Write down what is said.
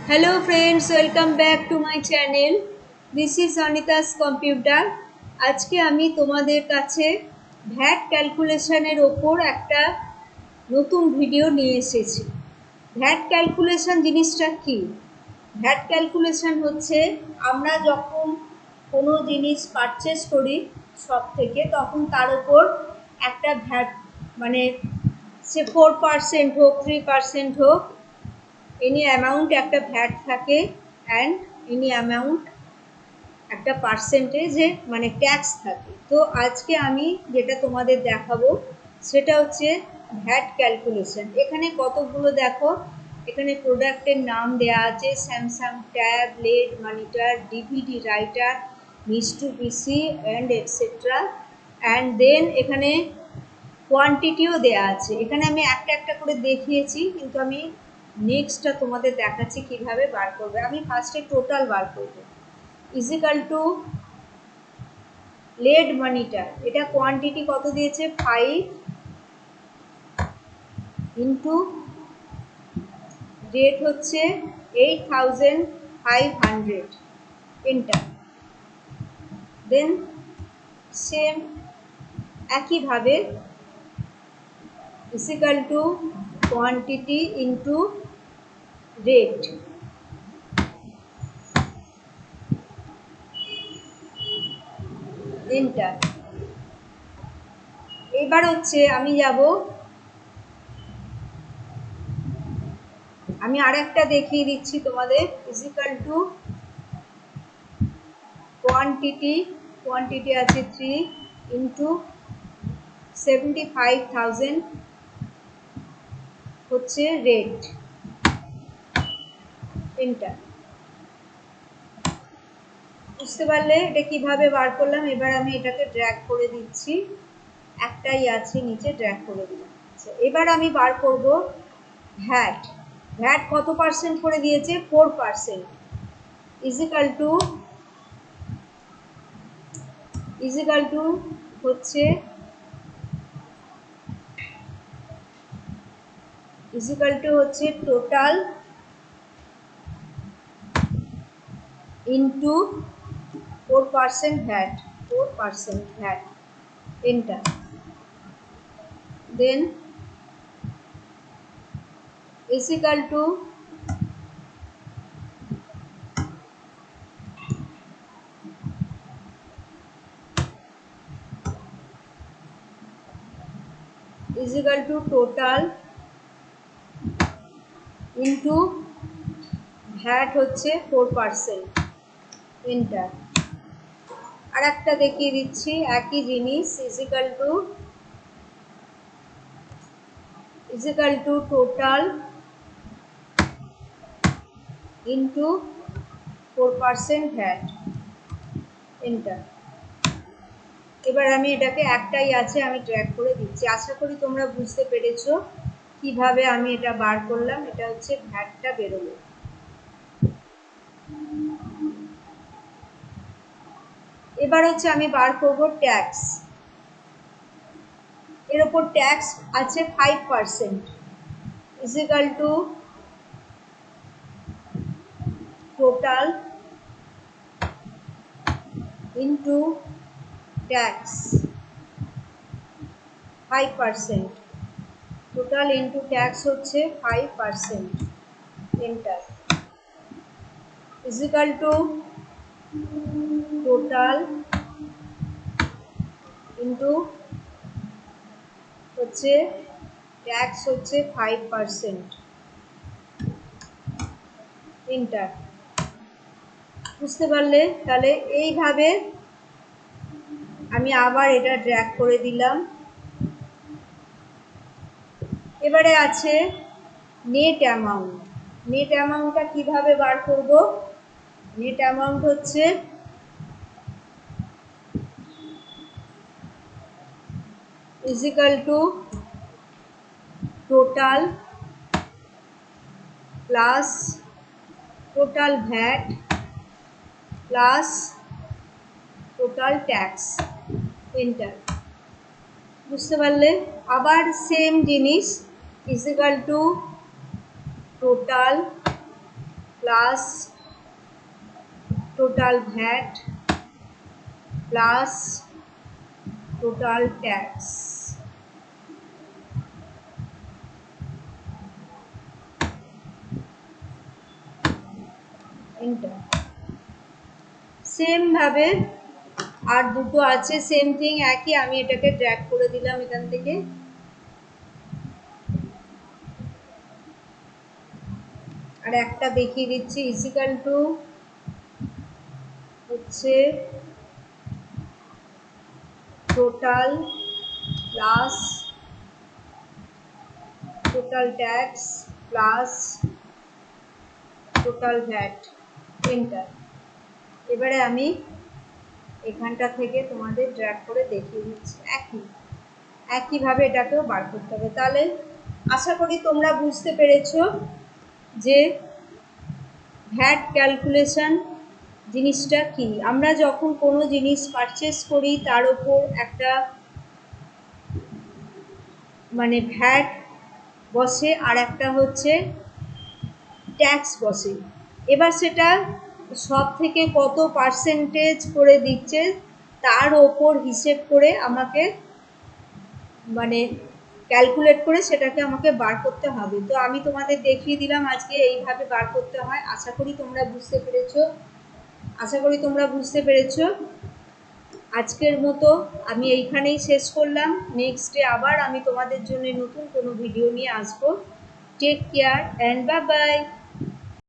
Hello friends, welcome back to my channel. This is Anita's Computer. আজকে আমি তোমাদের কাছে ভ্যাট ক্যালকুলেশনের ওপর একটা নতুন ভিডিও নিয়ে এসেছি। ভ্যাট ক্যালকুলেশন জিনিসটা কি? ভ্যাট ক্যালকুলেশন হচ্ছে আমরা যখন কোনো জিনিস পারচেস করি শপ থেকে, তখন তার ওপর একটা ভ্যাট মানে সে 4% হোক 3% হোক এনি অ্যামাউন্ট একটা ভ্যাট থাকে অ্যান্ড এনি অ্যামাউন্ট একটা পার্সেন্টেজে মানে ট্যাক্স থাকে। তো আজকে আমি যেটা তোমাদের দেখাবো সেটা হচ্ছে ভ্যাট ক্যালকুলেশন। এখানে কতগুলো দেখো, এখানে প্রোডাক্টের নাম দেয়া আছে, Samsung tab, LED monitor, DVD writer, মিস্টু PC and etcetera. And then এখানে কোয়ান্টিটিও দেয়া আছে। এখানে আমি একটা একটা করে দেখিয়েছি, কিন্তু আমি নেক্সটটা তোমাদের দেখাচ্ছি কিভাবে বার করবে। আমি ফার্স্টে টোটাল বার করব। ইজিক্যাল টু লেড মনিটর, এটা কোয়ান্টিটি কত দিয়েছে 5 ইন্টু রেট হচ্ছে 8500 এন্টার। দেন সেম একইভাবে equal to quantity into rate, enter. এবার হচ্ছে আমি আরেকটা দেখিয়ে দিচ্ছি তোমাদের। ইজিক্যাল টু কোয়ান্টিটি আছে 3 ইন্টু 75,000 হচ্ছে রেট, এন্টার। বুঝতে পারলে এটা কিভাবে বার করলাম? এবার আমি এটাকে ড্র্যাগ করে দিচ্ছি, একটাই আছে নিচে, ড্র্যাগ করে দিলাম। আচ্ছা, এবার আমি বার করব ভ্যাট। ভ্যাট কত পার্সেন্ট করে দিয়েছে? 4%। ইজিক্যাল টু হচ্ছে total into 4% VAT, enter. Then equal to total into VAT হচ্ছে 4%, এন্টার। আর একটা দেখিয়ে দিচ্ছি একই জিনিস। Equal to total into 4% VAT, enter. এবার আমি এটাকে, একটাই আছে, আমি ট্র্যাক করে দিচ্ছি। আশা করি তোমরা বুঝতে পেরেছো কিভাবে আমি এটা বার করলাম। এটা হচ্ছে ভ্যাটটা বেরোলো। এবার হচ্ছে আমি বার করব ট্যাক্স। এর ওপর ট্যাক্স আছে 5%, equal to total into tax 5%, total into tax হচ্ছে 5%, enter. Equal to total into হচ্ছে ট্যাক্স হচ্ছে 5%, এন্টার। বুঝতে পারলে? তাহলে এইভাবে আমি আবার এটা ড্র্যাগ করে দিলাম। এবারে আছে নেট অ্যামাউন্ট। নেট অ্যামাউন্টটা কিভাবে বার করব? নেট অ্যামাউন্ট হচ্ছে equal to total plus total VAT plus total tax, enter. বুঝতে পারলে? আবার সেম জিনিস, equal to total plus total VAT plus total tax. Enter. Same ভাবে আর দুটো আছে, সেম থিং একই, আমি এটাকে ড্র্যাগ করে দিলাম এখান থেকে। আর একটা দেখিয়ে দিচ্ছি, ইজিক্যাল টু হচ্ছে total plus total tax plus total VAT. Enter. এবারে আমি এখানটা থেকে তোমাদের ড্র্যাগ করে দেখিয়ে দিচ্ছি, একইভাবে এটাকেও বার করতে হবে। তাহলে আশা করি তোমরা বুঝতে পেরেছো যে ভ্যাট ক্যালকুলেশন জিনিসটা কি। আমরা যখন কোনো জিনিস পারচেস করি তার উপর একটা মানে ভ্যাট বসে আর একটা হচ্ছে ট্যাক্স বসে। এবার সেটা সব থেকে কত পার্সেন্টেজ করে দিচ্ছে তার ওপর হিসেব করে আমাকে মানে ক্যালকুলেট করে সেটাকে আমাকে বার করতে হবে। তো আমি তোমাদের দেখিয়ে দিলাম আজকে এইভাবে বার করতে হয়। আশা করি তোমরা বুঝতে পেরেছো। আজকের মতো আমি এইখানেই শেষ করলাম। নেক্সট ডে আবার আমি তোমাদের জন্য নতুন কোনো ভিডিও নিয়ে আসবো। Take care and bye by.